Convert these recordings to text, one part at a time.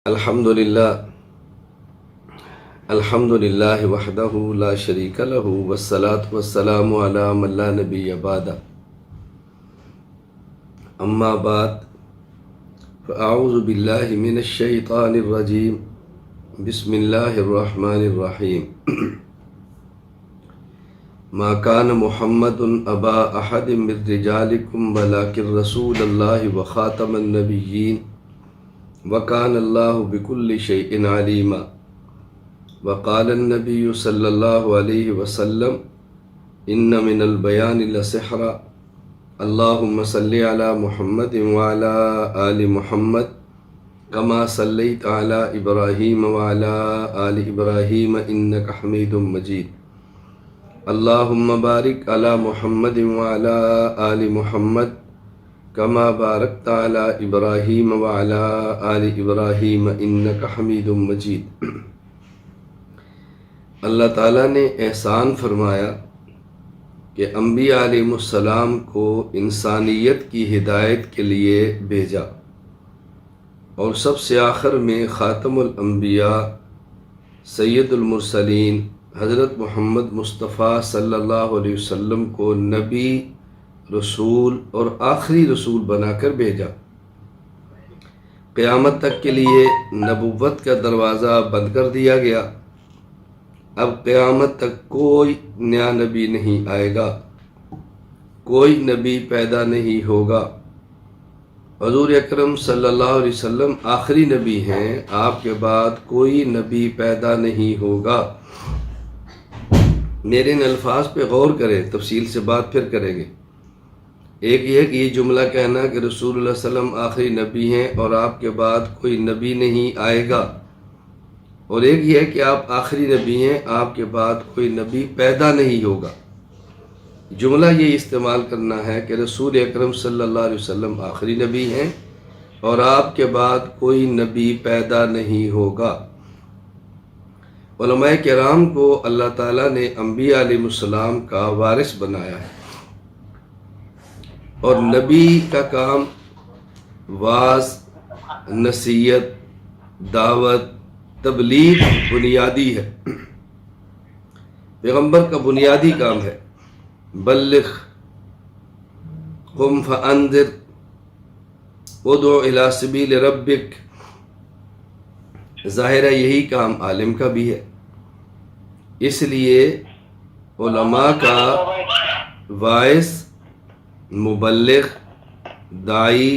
الحمد للہ وحدہ لا شریک لہ والصلاة والسلام علی من لا نبی بعد اما بعد فاعوذ باللہ من الشیطان الرجیم بسم اللہ الرحمن الرحیم ما کان محمد ابا احد من رجالکم ولکن رسول اللہ وخاتم النبیین وکان اللہ بکل شیء علیما وقال النبی صلی اللہ علیہ وسلم ان من البیان لسحرا اللہم صلی علی محمد وعلی آل محمد کما صلیت علی ابراہیم وعلی آل ابراہیم انک حمید مجید اللہم بارک علی محمد وعلی آل محمد کما بارکت علی ابراہیم وعلی آل ابراہیم انک حمید مجید۔ اللہ تعالیٰ نے احسان فرمایا کہ انبیاء علیہ السلام کو انسانیت کی ہدایت کے لیے بھیجا، اور سب سے آخر میں خاتم الانبیاء سید المرسلین حضرت محمد مصطفیٰ صلی اللہ علیہ وسلم کو نبی، رسول اور آخری رسول بنا کر بھیجا۔ قیامت تک کے لیے نبوت کا دروازہ بند کر دیا گیا۔ اب قیامت تک کوئی نیا نبی نہیں آئے گا، کوئی نبی پیدا نہیں ہوگا۔ حضور اکرم صلی اللہ علیہ وسلم آخری نبی ہیں، آپ کے بعد کوئی نبی پیدا نہیں ہوگا۔ میرے ان الفاظ پہ غور کریں، تفصیل سے بات پھر کریں گے۔ ایک یہ کہ یہ جملہ کہنا کہ رسول اللہ صلی اللہ علیہ وسلم آخری نبی ہیں اور آپ کے بعد کوئی نبی نہیں آئے گا، اور ایک یہ ہے کہ آپ آخری نبی ہیں، آپ کے بعد کوئی نبی پیدا نہیں ہوگا۔ جملہ یہ استعمال کرنا ہے کہ رسول اکرم صلی اللہ علیہ وسلم آخری نبی ہیں اور آپ کے بعد کوئی نبی پیدا نہیں ہوگا۔ علماء کرام کو اللہ تعالیٰ نے انبیاء علیہ السلام کا وارث بنایا ہے، اور نبی کا کام واعظ، نصیحت، دعوت، تبلیغ بنیادی ہے۔ پیغمبر کا بنیادی کام ہے بلغ، قم فانذر، ادعو الی سبیل ربک۔ ظاہر ہے یہی کام عالم کا بھی ہے، اس لیے علماء کا واعظ، مبلغ، داعی،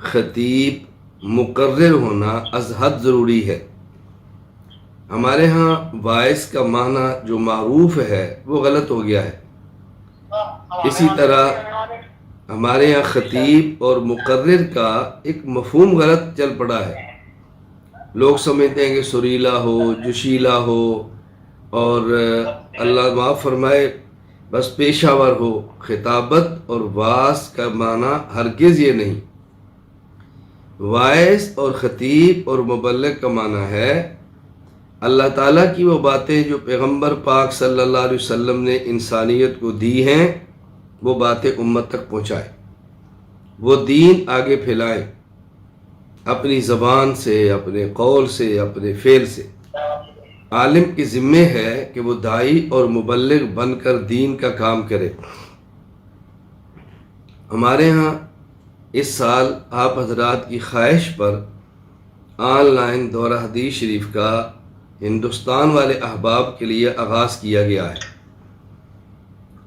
خطیب، مقرر ہونا از حد ضروری ہے۔ ہمارے ہاں واعظ کا معنی جو معروف ہے وہ غلط ہو گیا ہے، اسی طرح ہمارے ہاں خطیب اور مقرر کا ایک مفہوم غلط چل پڑا ہے۔ لوگ سمجھتے ہیں کہ سریلا ہو، جوشیلا ہو، اور اللہ معاف فرمائے بس پیشہ ور ہو۔ خطابت اور واعظ کا معنی ہرگز یہ نہیں۔ واعظ اور خطیب اور مبلغ کا معنی ہے اللہ تعالیٰ کی وہ باتیں جو پیغمبر پاک صلی اللہ علیہ وسلم نے انسانیت کو دی ہیں، وہ باتیں امت تک پہنچائے، وہ دین آگے پھیلائیں، اپنی زبان سے، اپنے قول سے، اپنے فعل سے۔ عالم کی ذمہ ہے کہ وہ داعی اور مبلغ بن کر دین کا کام کرے۔ ہمارے ہاں اس سال آپ حضرات کی خواہش پر آن لائن دورہ حدیث شریف کا ہندوستان والے احباب کے لیے آغاز کیا گیا ہے،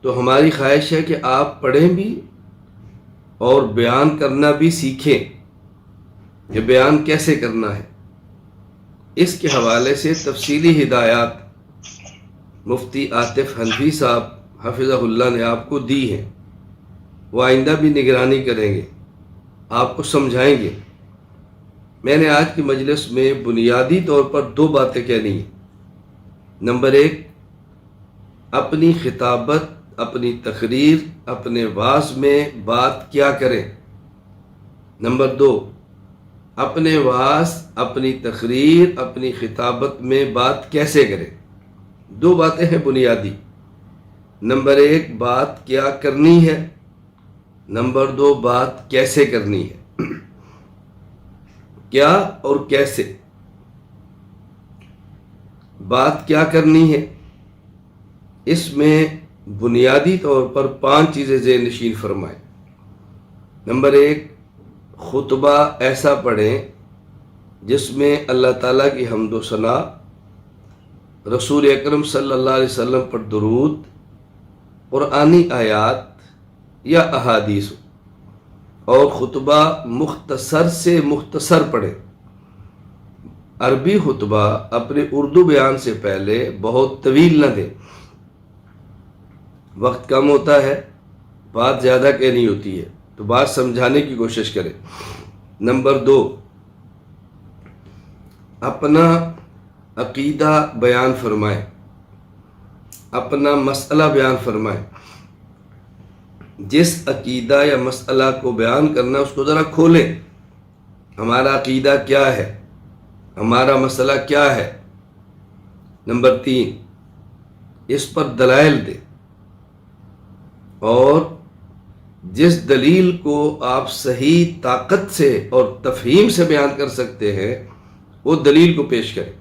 تو ہماری خواہش ہے کہ آپ پڑھیں بھی اور بیان کرنا بھی سیکھیں کہ بیان کیسے کرنا ہے۔ اس کے حوالے سے تفصیلی ہدایات مفتی عاطف حنفی صاحب حفظہ اللہ نے آپ کو دی ہیں، وہ آئندہ بھی نگرانی کریں گے، آپ کو سمجھائیں گے۔ میں نے آج کی مجلس میں بنیادی طور پر دو باتیں کہنی ہیں۔ نمبر ایک، اپنی خطابت، اپنی تقریر، اپنے وعظ میں بات کیا کریں۔ نمبر دو، اپنے وعظ، اپنی تقریر، اپنی خطابت میں بات کیسے کریں۔ دو باتیں ہیں بنیادی۔ نمبر ایک، بات کیا کرنی ہے، نمبر دو، بات کیسے کرنی ہے۔ کیا اور کیسے، بات کیا کرنی ہے، اس میں بنیادی طور پر 5 چیزیں ذہن نشین فرمائیں۔ نمبر 1، خطبہ ایسا پڑھیں جس میں اللہ تعالیٰ کی حمد و ثنا، رسول اکرم صلی اللہ علیہ وسلم پر درود، قرآنی آیات یا احادیث ہو، اور خطبہ مختصر سے مختصر پڑھیں۔ عربی خطبہ اپنے اردو بیان سے پہلے بہت طویل نہ دیں، وقت کم ہوتا ہے، بات زیادہ کہنی ہوتی ہے، تو بات سمجھانے کی کوشش کریں۔ نمبر 2، اپنا عقیدہ بیان فرمائیں، اپنا مسئلہ بیان فرمائیں۔ جس عقیدہ یا مسئلہ کو بیان کرنا اس کو ذرا کھولیں، ہمارا عقیدہ کیا ہے، ہمارا مسئلہ کیا ہے۔ نمبر 3، اس پر دلائل دیں، اور جس دلیل کو آپ صحیح طاقت سے اور تفہیم سے بیان کر سکتے ہیں وہ دلیل کو پیش کریں۔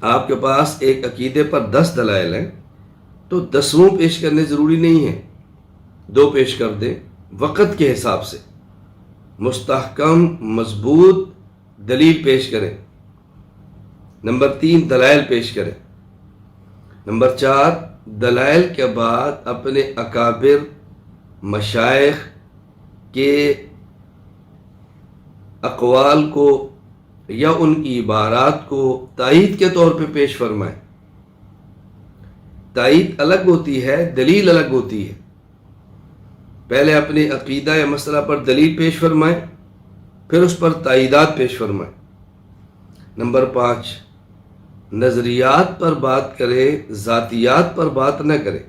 آپ کے پاس ایک عقیدے پر 10 دلائل ہیں تو 10 پیش کرنے ضروری نہیں ہے، 2 پیش کر دیں وقت کے حساب سے، مستحکم مضبوط دلیل پیش کریں۔ نمبر 3، دلائل پیش کریں۔ نمبر 4، دلائل کے بعد اپنے اکابر مشائخ کے اقوال کو یا ان کی عبارات کو تائید کے طور پہ پیش فرمائیں۔ تائید الگ ہوتی ہے، دلیل الگ ہوتی ہے۔ پہلے اپنے عقیدہ یا مسئلہ پر دلیل پیش فرمائیں، پھر اس پر تائیدات پیش فرمائیں۔ نمبر 5، نظریات پر بات کرے، ذاتیات پر بات نہ کرے۔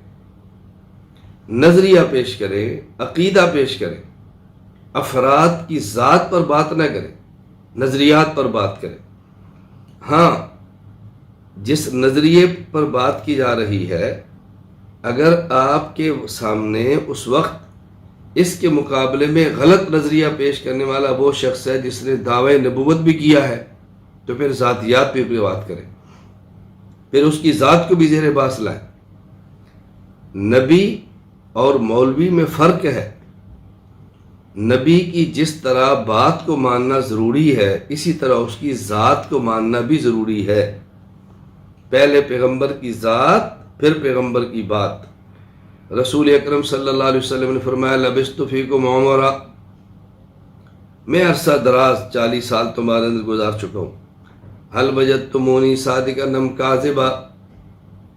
نظریہ پیش کرے، عقیدہ پیش کرے، افراد کی ذات پر بات نہ کرے، نظریات پر بات کرے۔ ہاں، جس نظریے پر بات کی جا رہی ہے، اگر آپ کے سامنے اس وقت اس کے مقابلے میں غلط نظریہ پیش کرنے والا وہ شخص ہے جس نے دعوی نبوت بھی کیا ہے، تو پھر ذاتیات پہ بھی بات کریں، پھر اس کی ذات کو بھی زیر بحث لائیں۔ نبی اور مولوی میں فرق ہے۔ نبی کی جس طرح بات کو ماننا ضروری ہے، اسی طرح اس کی ذات کو ماننا بھی ضروری ہے۔ پہلے پیغمبر کی ذات، پھر پیغمبر کی بات۔ رسول اکرم صلی اللہ علیہ وسلم نے فرمایا، لبثت فیکم عمرا، میں عرصہ دراز 40 سال تمہارے اندر گزار چکا ہوں۔ حل وجدتمونی صادقا ام کاذبا،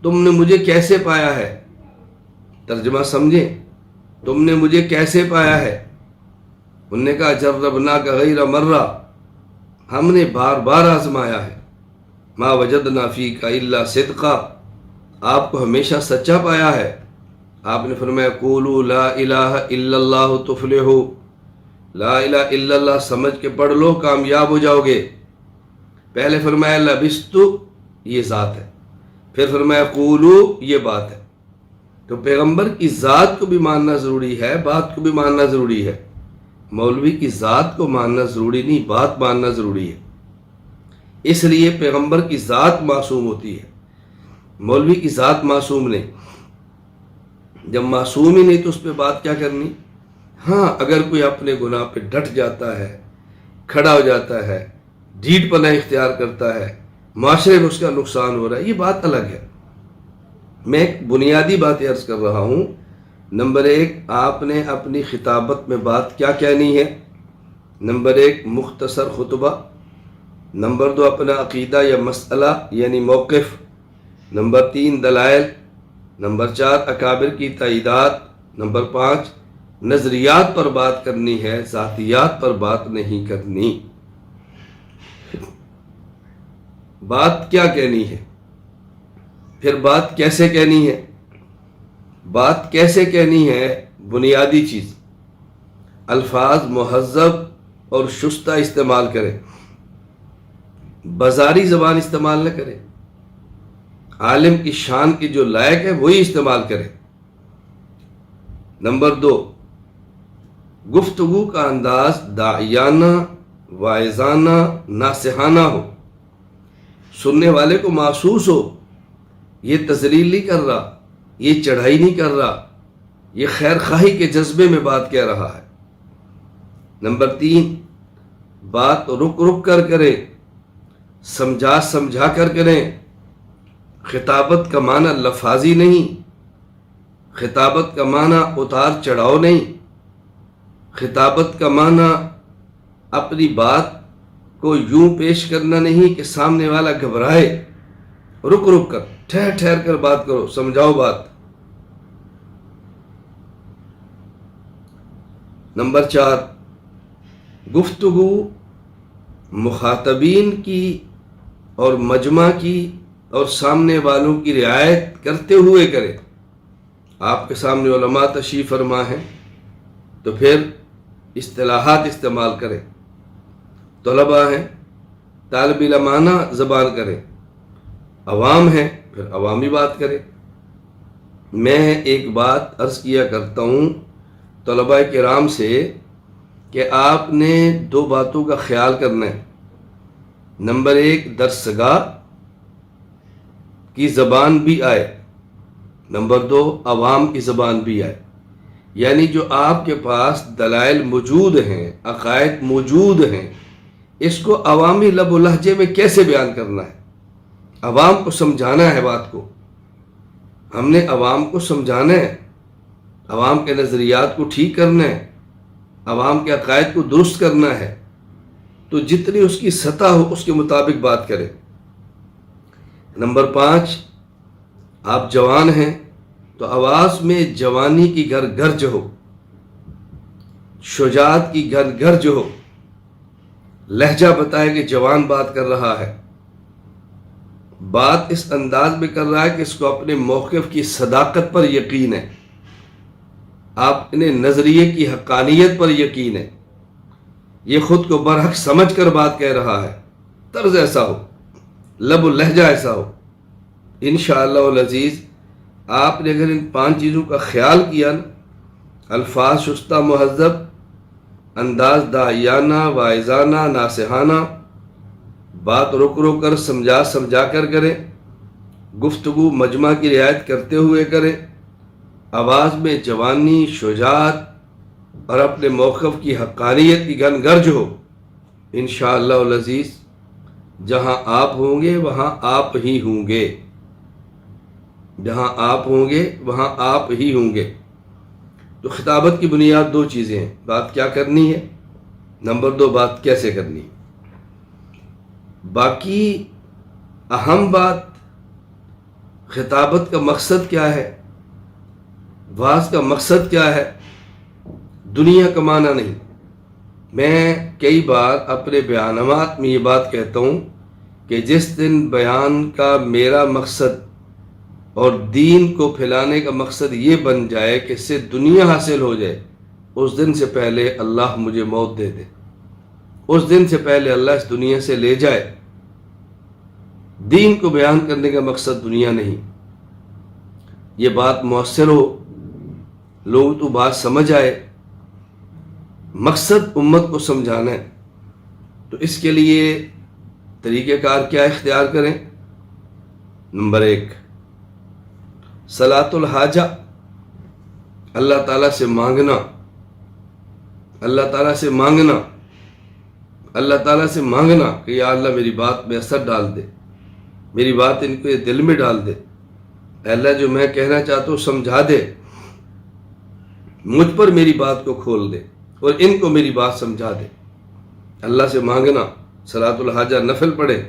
تم نے مجھے کیسے پایا ہے؟ ترجمہ سمجھیں، تم نے مجھے کیسے پایا ہے؟ انہوں نے کہا، جربناک غیر مرہ، ہم نے بار بار آزمایا ہے۔ ما وجدنا فیک الا صدقا، آپ کو ہمیشہ سچا پایا ہے۔ آپ نے فرمایا، قولوا لا الہ الا اللہ تفلحوا، لا الہ الا اللہ سمجھ کے پڑھ لو، کامیاب ہو جاؤ گے۔ پہلے فرمایا لبثت، یہ ذات ہے، پھر فرمایا قولو، یہ بات ہے۔ تو پیغمبر کی ذات کو بھی ماننا ضروری ہے، بات کو بھی ماننا ضروری ہے۔ مولوی کی ذات کو ماننا ضروری نہیں، بات ماننا ضروری ہے۔ اس لیے پیغمبر کی ذات معصوم ہوتی ہے، مولوی کی ذات معصوم نہیں۔ جب معصوم ہی نہیں تو اس پہ بات کیا کرنی؟ ہاں، اگر کوئی اپنے گناہ پہ ڈٹ جاتا ہے، کھڑا ہو جاتا ہے، ڈھیٹ پناہ اختیار کرتا ہے، معاشرے میں اس کا نقصان ہو رہا ہے، یہ بات الگ ہے۔ میں ایک بنیادی بات عرض کر رہا ہوں۔ نمبر 1، آپ نے اپنی خطابت میں بات کیا کہنی ہے؟ نمبر 1، مختصر خطبہ۔ نمبر 2، اپنا عقیدہ یا مسئلہ یعنی موقف۔ نمبر 3، دلائل۔ نمبر 4، اکابر کی تائیدات۔ نمبر 5، نظریات پر بات کرنی ہے، ذاتیات پر بات نہیں کرنی۔ بات کیا کہنی ہے، پھر بات کیسے کہنی ہے؟ بات کیسے کہنی ہے؟ بنیادی چیز، الفاظ مہذب اور شستہ استعمال کریں، بازاری زبان استعمال نہ کریں، عالم کی شان کی جو لائق ہے وہی استعمال کریں۔ نمبر 2، گفتگو کا انداز داعیانہ واعظانہ ناصحانہ ہو، سننے والے کو محسوس ہو یہ تذلیل نہیں کر رہا، یہ چڑھائی نہیں کر رہا، یہ خیر خواہی کے جذبے میں بات کہہ رہا ہے۔ نمبر 3، بات رک رک کر کریں، سمجھا سمجھا کر کریں۔ خطابت کا معنی لفاظی نہیں، خطابت کا معنی اتار چڑھاؤ نہیں، خطابت کا معنی اپنی بات کو یوں پیش کرنا نہیں کہ سامنے والا گھبرائے۔ رک رک کر، ٹھہر ٹھہر کر بات کرو، سمجھاؤ بات۔ نمبر 4، گفتگو مخاطبین کی اور مجمع کی اور سامنے والوں کی رعایت کرتے ہوئے کرے۔ آپ کے سامنے علماء تشریف فرما ہیں تو پھر اصطلاحات استعمال کریں، طلباء ہیں طالب علمانہ زبان کریں، عوام ہیں پھر عوامی بات کریں۔ میں ایک بات عرض کیا کرتا ہوں طلباء کرام سے کہ آپ نے 2 باتوں کا خیال کرنا ہے۔ نمبر 1، درسگاہ کی زبان بھی آئے، نمبر 2، عوام کی زبان بھی آئے۔ یعنی جو آپ کے پاس دلائل موجود ہیں، عقائد موجود ہیں، اس کو عوامی لب و لہجے میں کیسے بیان کرنا ہے، عوام کو سمجھانا ہے۔ بات کو ہم نے عوام کو سمجھانا ہے، عوام کے نظریات کو ٹھیک کرنا ہے، عوام کے عقائد کو درست کرنا ہے، تو جتنی اس کی سطح ہو اس کے مطابق بات کریں۔ نمبر 5، آپ جوان ہیں تو آواز میں جوانی کی گرج ہو، شجاعت کی گرج ہو، لہجہ بتائے کہ جوان بات کر رہا ہے، بات اس انداز میں کر رہا ہے کہ اس کو اپنے موقف کی صداقت پر یقین ہے، آپ نے نظریے کی حقانیت پر یقین ہے، یہ خود کو برحق سمجھ کر بات کہہ رہا ہے، طرز ایسا ہو، لب و لہجہ ایسا ہو۔ انشاءاللہ العزیز آپ نے اگر ان 5 چیزوں کا خیال کیا نا، الفاظ شستہ مہذب، انداز داعیانہ واعظانہ ناصحانہ، بات رک رک کر سمجھا سمجھا کر کریں، گفتگو مجمع کی رعایت کرتے ہوئے کریں، آواز میں جوانی شجاعت اور اپنے موقف کی حقانیت کی گرج ہو، انشاءاللہ العزیز جہاں آپ ہوں گے وہاں آپ ہی ہوں گے، جہاں آپ ہوں گے وہاں آپ ہی ہوں گے۔ تو خطابت کی بنیاد 2 چیزیں ہیں، بات کیا کرنی ہے، نمبر 2 بات کیسے کرنی ہے۔ باقی اہم بات خطابت کا مقصد کیا ہے، واعظ کا مقصد کیا ہے، دنیا کمانا نہیں۔ میں کئی بار اپنے بیانات میں یہ بات کہتا ہوں کہ جس دن بیان کا میرا مقصد اور دین کو پھیلانے کا مقصد یہ بن جائے کہ اس سے دنیا حاصل ہو جائے، اس دن سے پہلے اللہ مجھے موت دے دے، اس دن سے پہلے اللہ اس دنیا سے لے جائے۔ دین کو بیان کرنے کا مقصد دنیا نہیں، یہ بات مؤثر ہو، لوگ تو بات سمجھ آئے، مقصد امت کو سمجھانا ہے۔ تو اس کے لیے طریقہ کار کیا اختیار کریں؟ نمبر 1، صلاۃ الحاجہ، اللہ تعالیٰ سے مانگنا، اللہ تعالیٰ سے مانگنا، اللہ تعالیٰ سے مانگنا کہ یا اللہ میری بات میں اثر ڈال دے، میری بات ان کے دل میں ڈال دے، اے اللہ جو میں کہنا چاہتا ہوں سمجھا دے، مجھ پر میری بات کو کھول دے اور ان کو میری بات سمجھا دے۔ اللہ سے مانگنا، صلاۃ الحاجہ نفل پڑھے،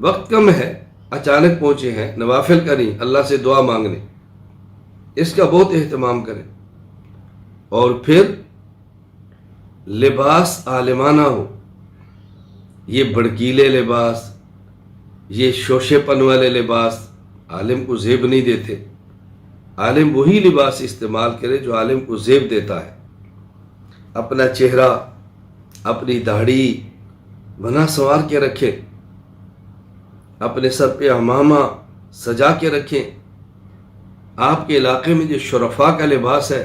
وقت کم ہے، اچانک پہنچے ہیں، نوافل کریں، اللہ سے دعا مانگنے، اس کا بہت اہتمام کریں۔ اور پھر لباس عالمانہ ہو، یہ بھڑکیلے لباس، یہ شوشے پن والے لباس عالم کو زیب نہیں دیتے۔ عالم وہی لباس استعمال کرے جو عالم کو زیب دیتا ہے۔ اپنا چہرہ، اپنی داڑھی بنا سنوار کے رکھیں، اپنے سر پہ عمامہ سجا کے رکھیں۔ آپ کے علاقے میں جو شرفاء کا لباس ہے،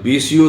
20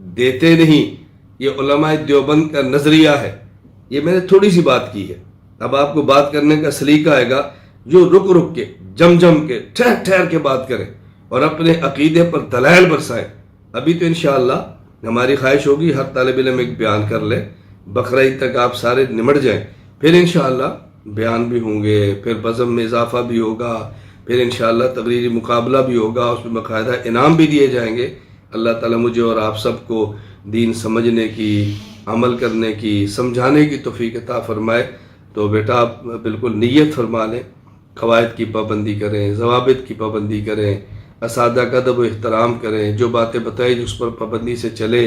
دیتے نہیں، یہ علماء دیوبند کا نظریہ ہے۔ یہ میں نے تھوڑی سی بات کی ہے، اب آپ کو بات کرنے کا سلیقہ آئے گا جو رک رک کے، جم کے، ٹھہر ٹھہر کے بات کریں اور اپنے عقیدے پر دلائل برسائیں۔ ابھی تو انشاءاللہ ہماری خواہش ہوگی ہر طالب علم ایک بیان کر لے، بقرہ عید تک آپ سارے نمٹ جائیں، پھر انشاءاللہ بیان بھی ہوں گے، پھر بزم میں اضافہ بھی ہوگا، پھر انشاءاللہ تقریری مقابلہ بھی ہوگا، اس میں باقاعدہ انعام بھی دیے جائیں گے۔ اللہ تعالیٰ مجھے اور آپ سب کو دین سمجھنے کی، عمل کرنے کی، سمجھانے کی توفیق عطا فرمائے۔ تو بیٹا آپ بالکل نیت فرما لیں، قواعد کی پابندی کریں، ضوابط کی پابندی کریں، اساتذہ کا ادب و احترام کریں، جو باتیں بتائی اس پر پابندی سے چلے،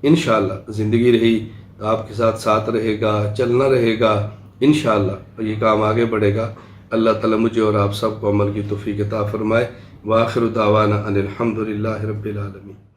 انشاءاللہ زندگی رہی تو آپ کے ساتھ ساتھ رہے گا، چلنا رہے گا انشاءاللہ، اور یہ کام آگے بڑھے گا۔ اللہ تعالیٰ مجھے اور آپ سب کو عمل کی توفیق عطا فرمائے۔ وآخر دعوانا ان الحمدللہ رب العالمین۔